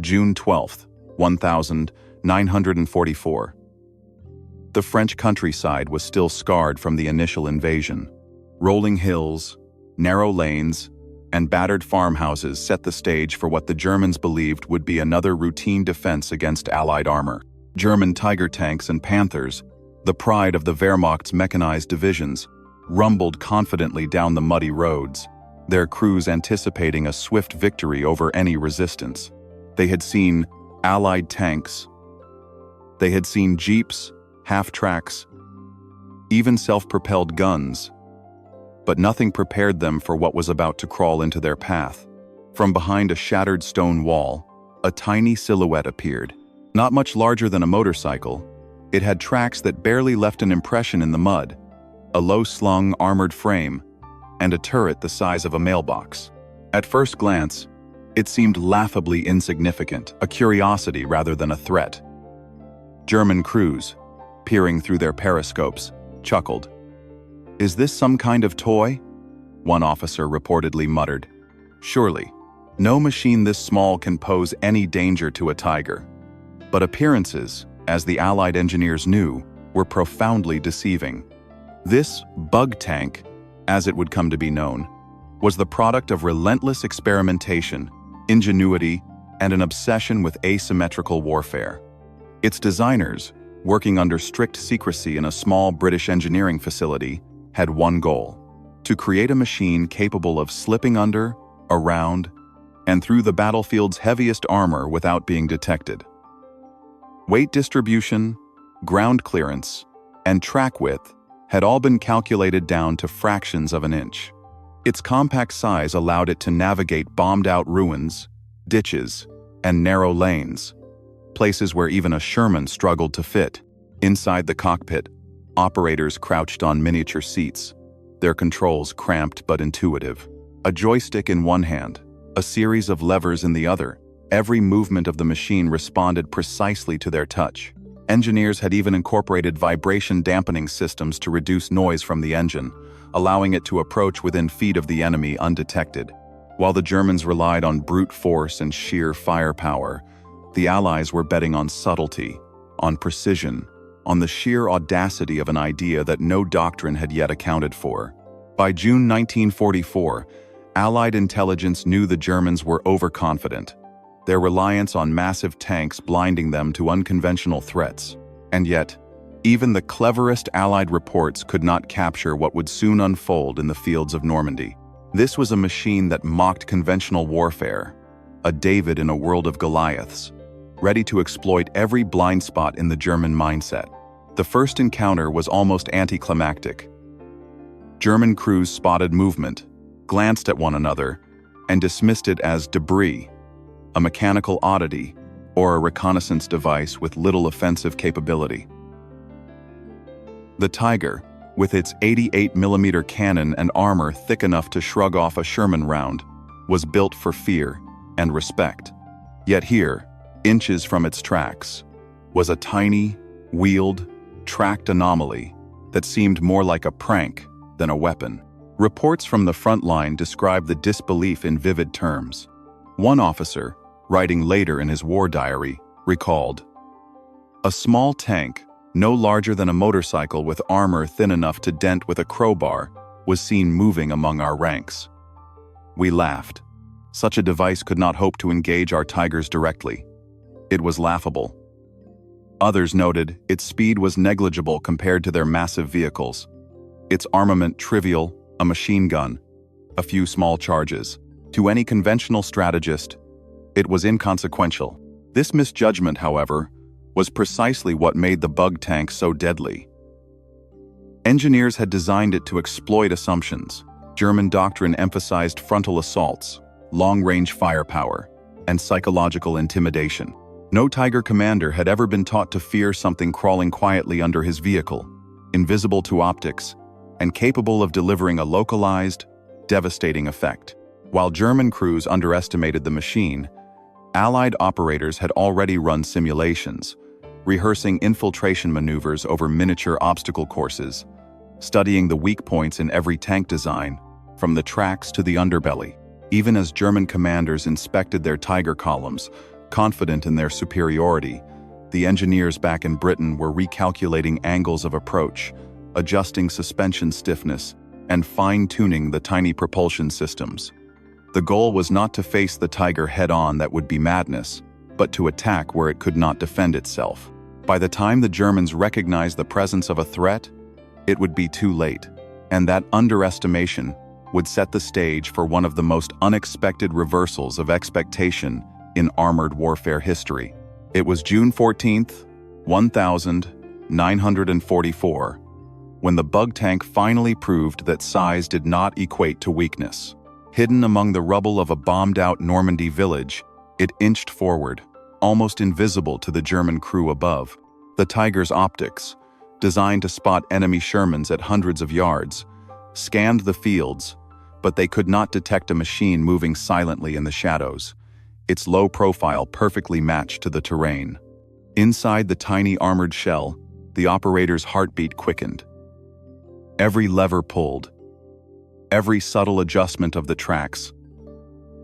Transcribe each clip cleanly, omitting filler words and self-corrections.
June 12, 1944. The French countryside was still scarred from the initial invasion. Rolling hills, narrow lanes, and battered farmhouses set the stage for what the Germans believed would be another routine defense against Allied armor. German Tiger tanks and Panthers, the pride of the Wehrmacht's mechanized divisions, rumbled confidently down the muddy roads, their crews anticipating a swift victory over any resistance. They had seen Allied tanks. They had seen jeeps, half-tracks, even self-propelled guns. But nothing prepared them for what was about to crawl into their path. From behind a shattered stone wall, a tiny silhouette appeared. Not much larger than a motorcycle, it had tracks that barely left an impression in the mud, a low-slung armored frame, and a turret the size of a mailbox. At first glance, it seemed laughably insignificant, a curiosity rather than a threat. German crews, peering through their periscopes, chuckled. "Is this some kind of toy?" one officer reportedly muttered. "Surely, no machine this small can pose any danger to a Tiger." But appearances, as the Allied engineers knew, were profoundly deceiving. This bug tank, as it would come to be known, was the product of relentless experimentation, ingenuity, and an obsession with asymmetrical warfare. Its designers, working under strict secrecy in a small British engineering facility, had one goal: to create a machine capable of slipping under, around, and through the battlefield's heaviest armor without being detected. Weight distribution, ground clearance, and track width had all been calculated down to fractions of an inch. Its compact size allowed it to navigate bombed-out ruins, ditches, and narrow lanes, places where even a Sherman struggled to fit. Inside the cockpit, operators crouched on miniature seats, their controls cramped but intuitive. A joystick in one hand, a series of levers in the other, every movement of the machine responded precisely to their touch. Engineers had even incorporated vibration dampening systems to reduce noise from the engine, allowing it to approach within feet of the enemy undetected. While the Germans relied on brute force and sheer firepower, the Allies were betting on subtlety, on precision, on the sheer audacity of an idea that no doctrine had yet accounted for. By June 1944, Allied intelligence knew the Germans were overconfident, their reliance on massive tanks blinding them to unconventional threats. And yet, even the cleverest Allied reports could not capture what would soon unfold in the fields of Normandy. This was a machine that mocked conventional warfare, a David in a world of Goliaths, ready to exploit every blind spot in the German mindset. The first encounter was almost anticlimactic. German crews spotted movement, glanced at one another, and dismissed it as debris, a mechanical oddity, or a reconnaissance device with little offensive capability. The Tiger, with its 88mm cannon and armor thick enough to shrug off a Sherman round, was built for fear and respect. Yet here, inches from its tracks, was a tiny, wheeled, tracked anomaly that seemed more like a prank than a weapon. Reports from the front line described the disbelief in vivid terms. One officer, writing later in his war diary, recalled, "A small tank, no larger than a motorcycle with armor thin enough to dent with a crowbar, was seen moving among our ranks. We laughed. Such a device could not hope to engage our Tigers directly. It was laughable." Others noted its speed was negligible compared to their massive vehicles, its armament trivial, a machine gun, a few small charges. To any conventional strategist, it was inconsequential. This misjudgment, however, was precisely what made the bug tank so deadly. Engineers had designed it to exploit assumptions. German doctrine emphasized frontal assaults, long-range firepower, and psychological intimidation. No Tiger commander had ever been taught to fear something crawling quietly under his vehicle, invisible to optics, and capable of delivering a localized, devastating effect. While German crews underestimated the machine, Allied operators had already run simulations, rehearsing infiltration maneuvers over miniature obstacle courses, studying the weak points in every tank design, from the tracks to the underbelly. Even as German commanders inspected their Tiger columns, Confident in their superiority, the engineers back in Britain were recalculating angles of approach, adjusting suspension stiffness, and fine-tuning the tiny propulsion systems. The goal was not to face the Tiger head-on, that would be madness, but to attack where it could not defend itself. By the time the Germans recognized the presence of a threat, it would be too late, and that underestimation would set the stage for one of the most unexpected reversals of expectation in armored warfare history. It was June 14th, 1944, when the bug tank finally proved that size did not equate to weakness. Hidden among the rubble of a bombed-out Normandy village, it inched forward, almost invisible to the German crew above. The Tiger's optics, designed to spot enemy Shermans at hundreds of yards, scanned the fields, but they could not detect a machine moving silently in the shadows. Its low profile perfectly matched to the terrain. Inside the tiny armored shell, the operator's heartbeat quickened. Every lever pulled, every subtle adjustment of the tracks,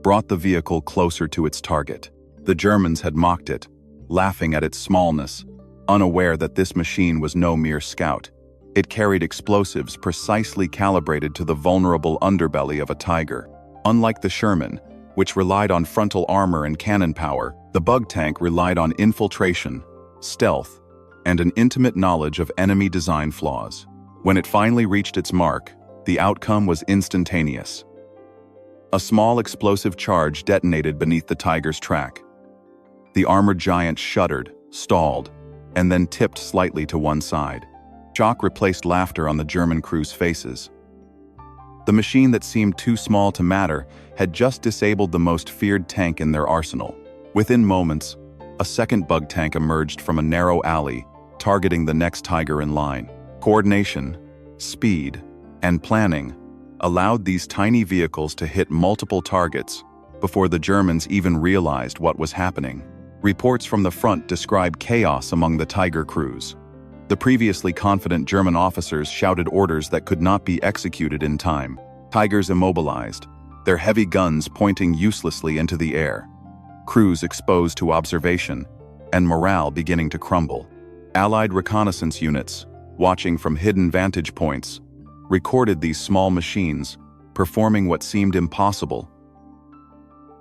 brought the vehicle closer to its target. The Germans had mocked it, laughing at its smallness, unaware that this machine was no mere scout. It carried explosives precisely calibrated to the vulnerable underbelly of a Tiger. Unlike the Sherman, which relied on frontal armor and cannon power, the bug tank relied on infiltration, stealth, and an intimate knowledge of enemy design flaws. When it finally reached its mark, the outcome was instantaneous. A small explosive charge detonated beneath the Tiger's track. The armored giant shuddered, stalled, and then tipped slightly to one side. Shock replaced laughter on the German crew's faces. The machine that seemed too small to matter had just disabled the most feared tank in their arsenal. Within moments, a second bug tank emerged from a narrow alley, targeting the next Tiger in line. Coordination, speed, and planning allowed these tiny vehicles to hit multiple targets before the Germans even realized what was happening. Reports from the front describe chaos among the Tiger crews. The previously confident German officers shouted orders that could not be executed in time. Tigers immobilized, their heavy guns pointing uselessly into the air. Crews exposed to observation, and morale beginning to crumble. Allied reconnaissance units, watching from hidden vantage points, recorded these small machines performing what seemed impossible,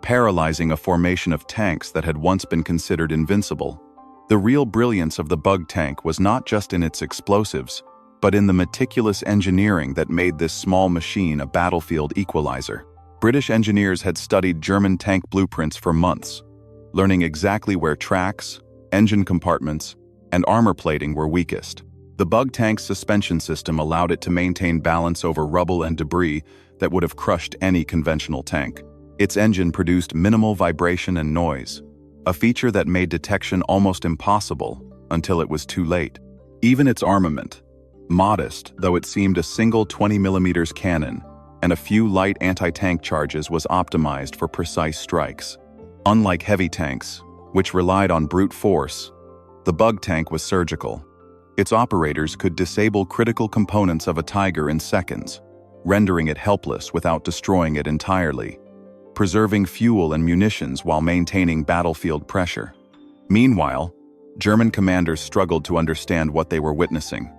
paralyzing a formation of tanks that had once been considered invincible. The real brilliance of the bug tank was not just in its explosives, but in the meticulous engineering that made this small machine a battlefield equalizer. British engineers had studied German tank blueprints for months, learning exactly where tracks, engine compartments, and armor plating were weakest. The bug tank's suspension system allowed it to maintain balance over rubble and debris that would have crushed any conventional tank. Its engine produced minimal vibration and noise, a feature that made detection almost impossible until it was too late. Even its armament, modest though it seemed, a single 20mm cannon and a few light anti-tank charges, was optimized for precise strikes. Unlike heavy tanks, which relied on brute force, the bug tank was surgical. Its operators could disable critical components of a Tiger in seconds, rendering it helpless without destroying it entirely, preserving fuel and munitions while maintaining battlefield pressure. Meanwhile, German commanders struggled to understand what they were witnessing.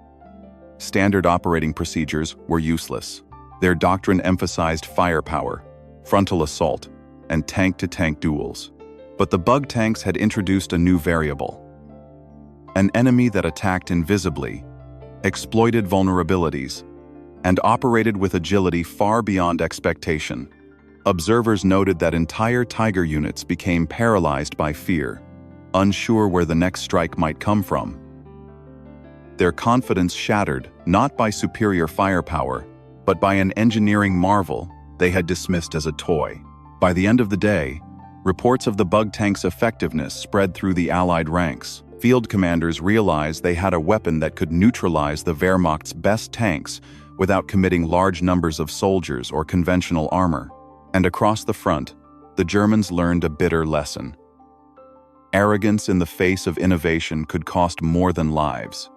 Standard operating procedures were useless. Their doctrine emphasized firepower, frontal assault, and tank-to-tank duels. But the bug tanks had introduced a new variable. An enemy that attacked invisibly, exploited vulnerabilities, and operated with agility far beyond expectation. Observers noted that entire Tiger units became paralyzed by fear, unsure where the next strike might come from. Their confidence shattered not by superior firepower, but by an engineering marvel they had dismissed as a toy. By the end of the day, reports of the bug tank's effectiveness spread through the Allied ranks. Field commanders realized they had a weapon that could neutralize the Wehrmacht's best tanks without committing large numbers of soldiers or conventional armor. And across the front, the Germans learned a bitter lesson. Arrogance in the face of innovation could cost more than lives.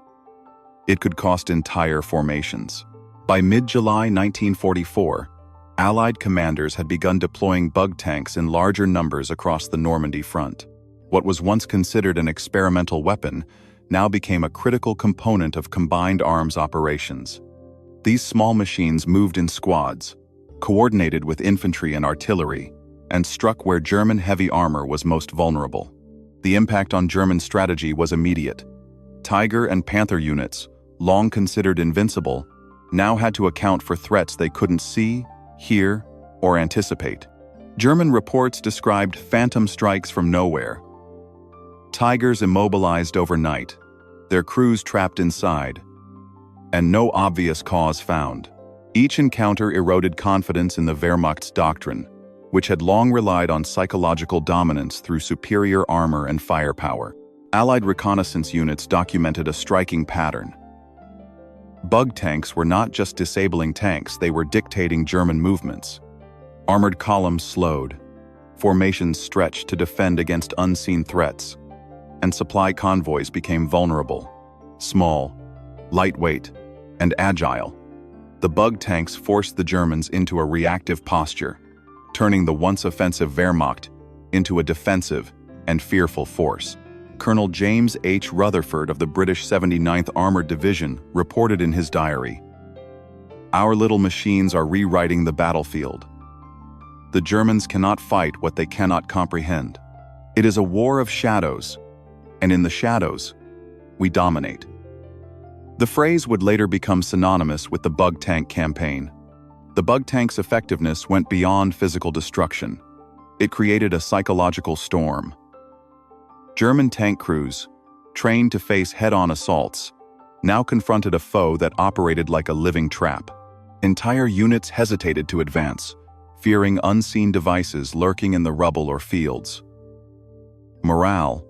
It could cost entire formations. By mid-July 1944, Allied commanders had begun deploying bug tanks in larger numbers across the Normandy front. What was once considered an experimental weapon now became a critical component of combined arms operations. These small machines moved in squads, coordinated with infantry and artillery, and struck where German heavy armor was most vulnerable. The impact on German strategy was immediate. Tiger and Panther units, long considered invincible, now had to account for threats they couldn't see, hear, or anticipate. German reports described phantom strikes from nowhere. Tigers immobilized overnight, their crews trapped inside, and no obvious cause found. Each encounter eroded confidence in the Wehrmacht's doctrine, which had long relied on psychological dominance through superior armor and firepower. Allied reconnaissance units documented a striking pattern. Bug tanks were not just disabling tanks, they were dictating German movements. Armored columns slowed, formations stretched to defend against unseen threats, and supply convoys became vulnerable. Small, lightweight, and agile, the bug tanks forced the Germans into a reactive posture, turning the once offensive Wehrmacht into a defensive and fearful force. Colonel James H. Rutherford of the British 79th Armored Division reported in his diary, "Our little machines are rewriting the battlefield. The Germans cannot fight what they cannot comprehend. It is a war of shadows, and in the shadows, we dominate." The phrase would later become synonymous with the bug tank campaign. The bug tank's effectiveness went beyond physical destruction. It created a psychological storm. German tank crews, trained to face head-on assaults, now confronted a foe that operated like a living trap. Entire units hesitated to advance, fearing unseen devices lurking in the rubble or fields. Morale,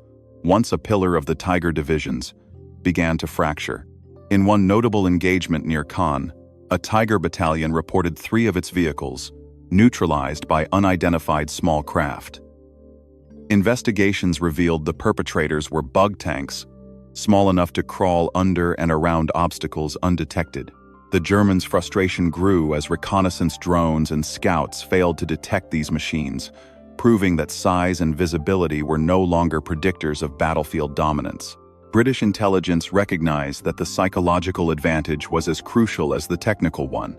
once a pillar of the Tiger divisions, began to fracture. In one notable engagement near Caen, a Tiger battalion reported 3 of its vehicles neutralized by unidentified small craft. Investigations revealed the perpetrators were bug tanks, small enough to crawl under and around obstacles undetected. The Germans' frustration grew as reconnaissance drones and scouts failed to detect these machines, proving that size and visibility were no longer predictors of battlefield dominance. British intelligence recognized that the psychological advantage was as crucial as the technical one.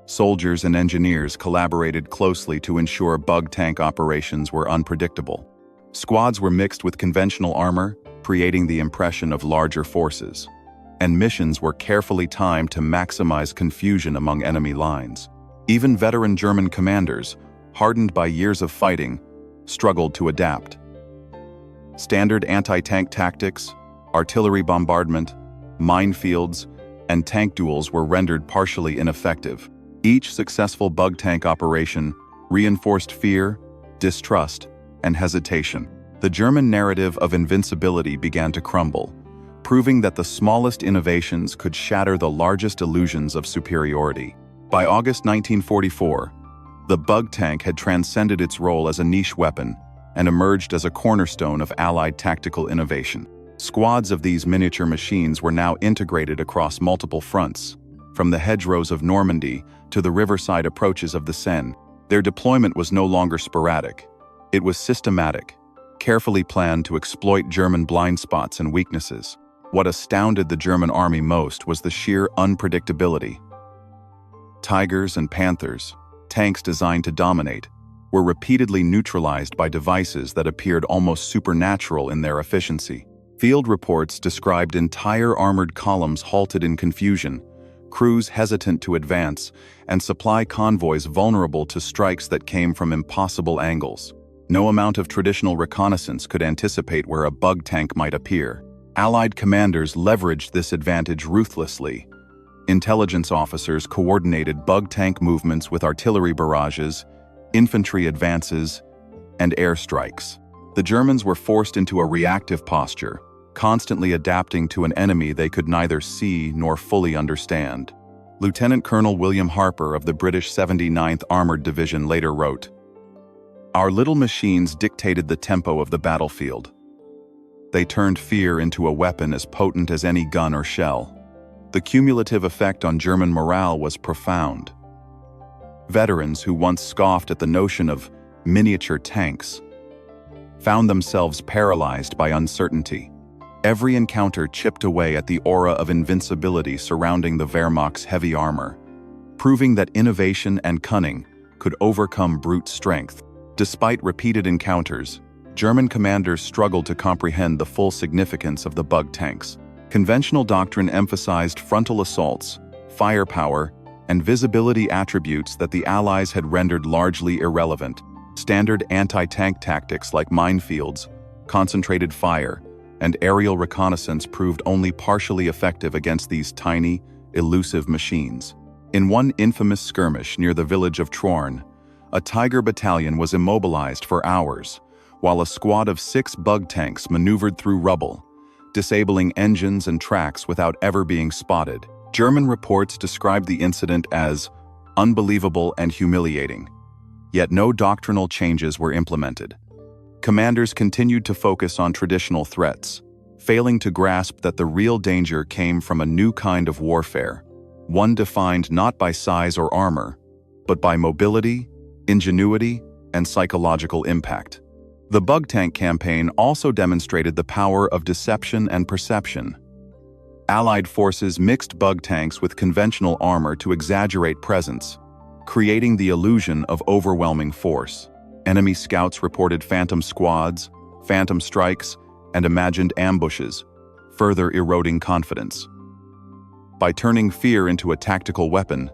Soldiers and engineers collaborated closely to ensure bug tank operations were unpredictable. Squads were mixed with conventional armor, creating the impression of larger forces. And missions were carefully timed to maximize confusion among enemy lines. Even veteran German commanders, hardened by years of fighting, struggled to adapt. Standard anti-tank tactics, artillery bombardment, minefields, and tank duels were rendered partially ineffective. Each successful bug tank operation reinforced fear, distrust, and hesitation. The German narrative of invincibility began to crumble, proving that the smallest innovations could shatter the largest illusions of superiority. By August 1944, the bug tank had transcended its role as a niche weapon and emerged as a cornerstone of Allied tactical innovation. Squads of these miniature machines were now integrated across multiple fronts, from the hedgerows of Normandy to the riverside approaches of the Seine. Their deployment was no longer sporadic. It was systematic, carefully planned to exploit German blind spots and weaknesses. What astounded the German army most was the sheer unpredictability. Tigers and Panthers, tanks designed to dominate, were repeatedly neutralized by devices that appeared almost supernatural in their efficiency. Field reports described entire armored columns halted in confusion, crews hesitant to advance, and supply convoys vulnerable to strikes that came from impossible angles. No amount of traditional reconnaissance could anticipate where a bug tank might appear. Allied commanders leveraged this advantage ruthlessly. Intelligence officers coordinated bug tank movements with artillery barrages, infantry advances, and airstrikes. The Germans were forced into a reactive posture, constantly adapting to an enemy they could neither see nor fully understand. Lieutenant Colonel William Harper of the British 79th Armored Division later wrote, "Our little machines dictated the tempo of the battlefield. They turned fear into a weapon as potent as any gun or shell. The cumulative effect on German morale was profound. Veterans who once scoffed at the notion of miniature tanks found themselves paralyzed by uncertainty. Every encounter chipped away at the aura of invincibility surrounding the Wehrmacht's heavy armor, proving that innovation and cunning could overcome brute strength. Despite repeated encounters, German commanders struggled to comprehend the full significance of the bug tanks. Conventional doctrine emphasized frontal assaults, firepower, and visibility attributes that the Allies had rendered largely irrelevant. Standard anti-tank tactics like minefields, concentrated fire, and aerial reconnaissance proved only partially effective against these tiny, elusive machines. In one infamous skirmish near the village of Troarn, a Tiger battalion was immobilized for hours, while a squad of 6 bug tanks maneuvered through rubble, disabling engines and tracks without ever being spotted. German reports described the incident as unbelievable and humiliating, yet no doctrinal changes were implemented. Commanders continued to focus on traditional threats, failing to grasp that the real danger came from a new kind of warfare, one defined not by size or armor, but by mobility, ingenuity, and psychological impact. The bug tank campaign also demonstrated the power of deception and perception. Allied forces mixed bug tanks with conventional armor to exaggerate presence, creating the illusion of overwhelming force. Enemy scouts reported phantom squads, phantom strikes, and imagined ambushes, further eroding confidence. By turning fear into a tactical weapon,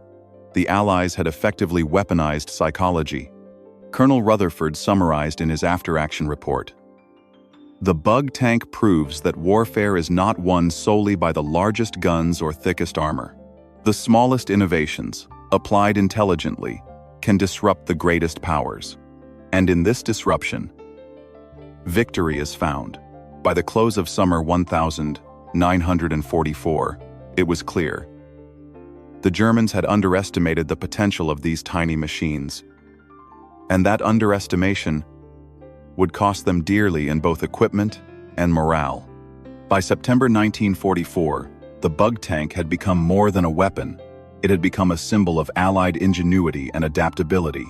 the Allies had effectively weaponized psychology. Colonel Rutherford summarized in his after-action report, "The bug tank proves that warfare is not won solely by the largest guns or thickest armor. The smallest innovations, applied intelligently, can disrupt the greatest powers. And in this disruption, victory is found." By the close of summer 1944, it was clear. The Germans had underestimated the potential of these tiny machines, and that underestimation would cost them dearly in both equipment and morale. By September 1944, the bug tank had become more than a weapon. It had become a symbol of Allied ingenuity and adaptability.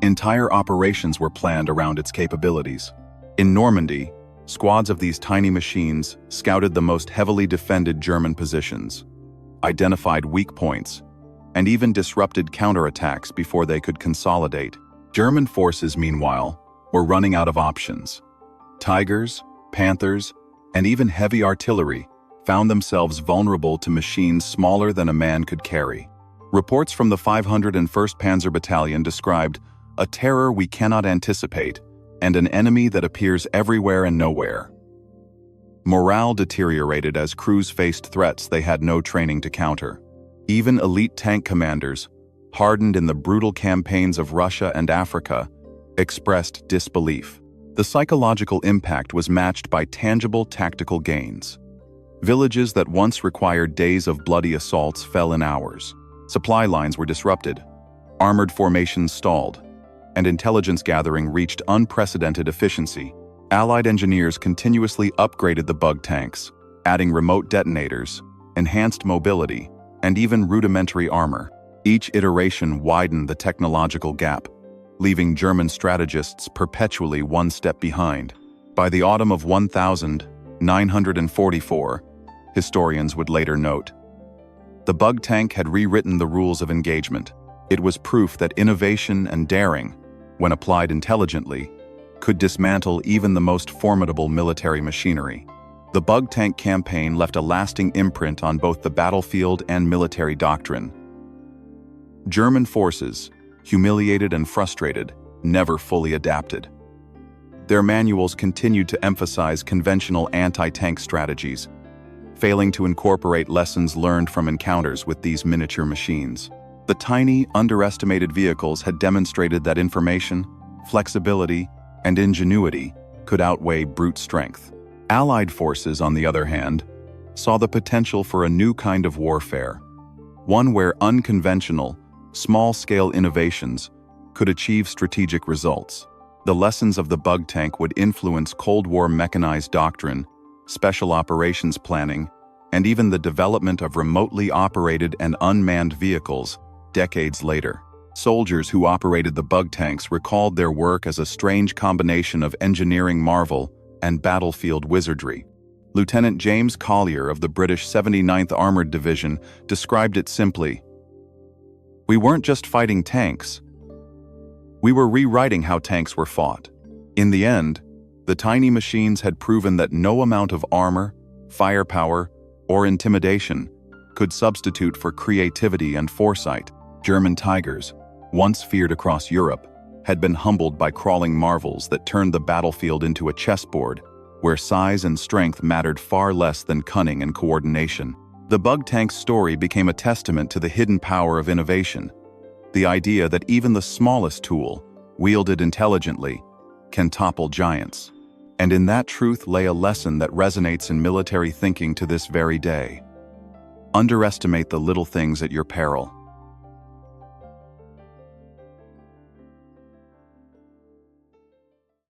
Entire operations were planned around its capabilities. In Normandy, squads of these tiny machines scouted the most heavily defended German positions, identified weak points, and even disrupted counterattacks before they could consolidate. German forces, meanwhile, were running out of options. Tigers, Panthers, and even heavy artillery found themselves vulnerable to machines smaller than a man could carry. Reports from the 501st Panzer Battalion described a terror we cannot anticipate and an enemy that appears everywhere and nowhere. Morale deteriorated as crews faced threats they had no training to counter. Even elite tank commanders, hardened in the brutal campaigns of Russia and Africa, expressed disbelief. The psychological impact was matched by tangible tactical gains. Villages that once required days of bloody assaults fell in hours. Supply lines were disrupted, armored formations stalled, and intelligence gathering reached unprecedented efficiency. Allied engineers continuously upgraded the bug tanks, adding remote detonators, enhanced mobility, and even rudimentary armor. Each iteration widened the technological gap, leaving German strategists perpetually one step behind. By the autumn of 1944, historians would later note, the bug tank had rewritten the rules of engagement. It was proof that innovation and daring, when applied intelligently, could dismantle even the most formidable military machinery. The bug tank campaign left a lasting imprint on both the battlefield and military doctrine. German forces, humiliated and frustrated, never fully adapted. Their manuals continued to emphasize conventional anti-tank strategies, failing to incorporate lessons learned from encounters with these miniature machines. The tiny, underestimated vehicles had demonstrated that information, flexibility, and ingenuity could outweigh brute strength. Allied forces, on the other hand, saw the potential for a new kind of warfare, one where unconventional, small-scale innovations could achieve strategic results. The lessons of the bug tank would influence Cold War mechanized doctrine, special operations planning, and even the development of remotely operated and unmanned vehicles decades later. Soldiers who operated the bug tanks recalled their work as a strange combination of engineering marvel and battlefield wizardry. Lieutenant James Collier of the British 79th Armored Division described it simply: "We weren't just fighting tanks. We were rewriting how tanks were fought." In the end, the tiny machines had proven that no amount of armor, firepower, or intimidation could substitute for creativity and foresight. German Tigers, once feared across Europe, had been humbled by crawling marvels that turned the battlefield into a chessboard, where size and strength mattered far less than cunning and coordination. The bug tank's story became a testament to the hidden power of innovation, the idea that even the smallest tool, wielded intelligently, can topple giants. And in that truth lay a lesson that resonates in military thinking to this very day. Underestimate the little things at your peril.